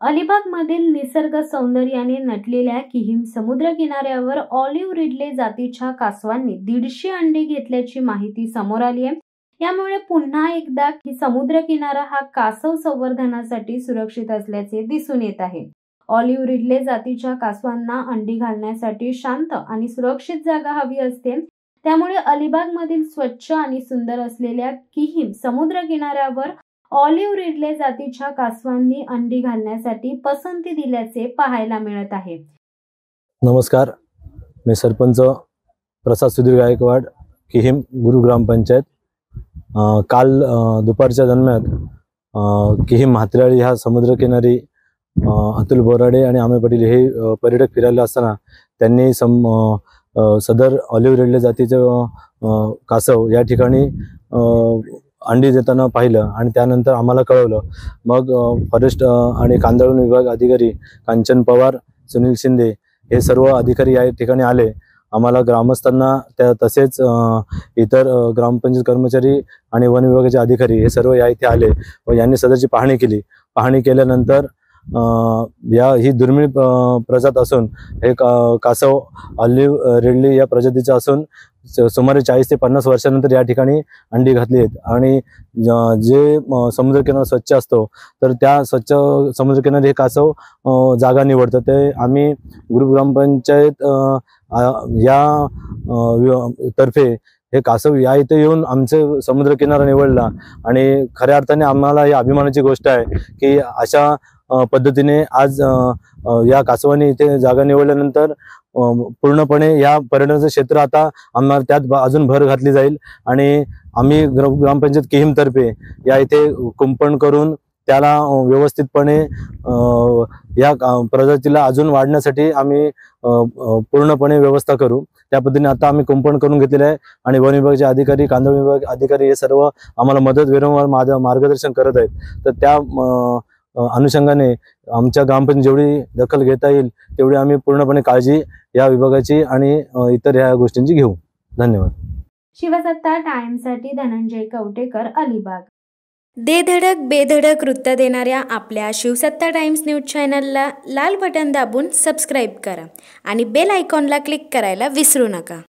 अलिबागमधील निसर्ग सौंदर्याने नटलेल्या किहीम समुद्र किनाऱ्यावर ऑलिव्ह रिडले जातीच्या कासवांनी 150 अंडी घेतल्याची माहिती समोर आली आहे। यामुळे पुन्हा एकदा समुद्र किनारा हा कासव संवर्धनासाठी सुरक्षित असल्याचे दिसून येत आहे। ऑलिव्ह रिडले जातीच्या कासवांना अंडी घालण्यासाठी शांत आणि सुरक्षित जागा हवी असते। त्यामुळे अलिबागमधील स्वच्छ आणि सुंदर असलेल्या किहीम समुद्र किनाऱ्यावर ऑलिव्ह रिडले जातीच्या कासवांनी अंडी घालण्यासाठी पसंती दिल्याचे पाहायला मिळत आहे। नमस्कार, मी सरपंच प्रसाद सुधीर गायकवाड, किहीम गुरु ग्रामपंचायत। काल दुपारच्या दरम्यान किहीम म्हात्र्याळी ह्या समुद्रकिनारी अतुल बोराडे आणि आमे पाटील हे पर्यटक फिरायला असताना त्यांनी सदर ऑलिव्ह रिडले जातीचे कासव या ठिकाणी अंडी देताना पाहिलं आणि त्यानंतर आम्हाला कळवलं। मग फॉरेस्ट आणि कांदळवन विभाग अधिकारी कांचन पवार, सुनील शिंदे हे सर्व अधिकारी या ठिकाणी आले। आम्हाला ग्रामस्थांना तसेच इतर ग्रामपंचायत कर्मचारी आणि वन विभागाचे अधिकारी हे सर्व या इथे आले व यांनी सदरची पाहणी केली। पाहणी केल्यानंतर ही दुर्मिळ प्रजात असून हे कासव ऑलिव्ह रिडले या प्रजातीचा असून सुमारे 40 ते 50 वर्षानंतर या ठिकाणी अंडी घातली आहेत। आणि जे समुद्रकिनारा स्वच्छ असतो तर त्या स्वच्छ समुद्रकिनारी हे कासव जागा निवडतात। ते आम्ही गुरु ग्रामपंचायत या तर्फे हे कासव या इथे येऊन आमचे समुद्रकिनारा निवडला आणि खऱ्या अर्थाने आम्हाला ही अभिमानाची गोष्ट आहे की अशा पद्धतीने आज या कासवांनी इथे जागा निवडल्यानंतर पूर्णपणे या पर्यटनाचं क्षेत्र आता आम्हाला त्यात अजून भर घातली जाईल। आणि आम्ही ग्रामपंचायत किहीम तर्फे या इथे कुंपण करून त्याला व्यवस्थितपणे या प्रजातीला अजून वाढण्यासाठी आम्ही पूर्णपणे व्यवस्था करू। त्या पद्धतीने आता आम्ही कुंपण करून घेतलेले आहे आणि वन विभागाचे अधिकारी, कांदळवन विभाग अधिकारी हे सर्व आम्हाला मदत वारंवार मार्गदर्शन करत आहेत। तर त्या अनुषंगाने आमच्या ग्रामपंचायत जेवढी दखल घेता येईल तेवढी आम्ही पूर्णपणे काळजी या विभागाची आणि इतर या गोष्टींची घेऊ। धन्यवाद। शिवसत्ता टाइम्ससाठी धनंजय कवटेकर, अलिबाग। दे धडक बेधडक वृत्त देणाऱ्या आपल्या शिवसत्ता टाइम्स न्यूज चॅनलला लाल बटन दाबून सबस्क्राईब करा आणि बेल आयकॉनला क्लिक करायला विसरू नका।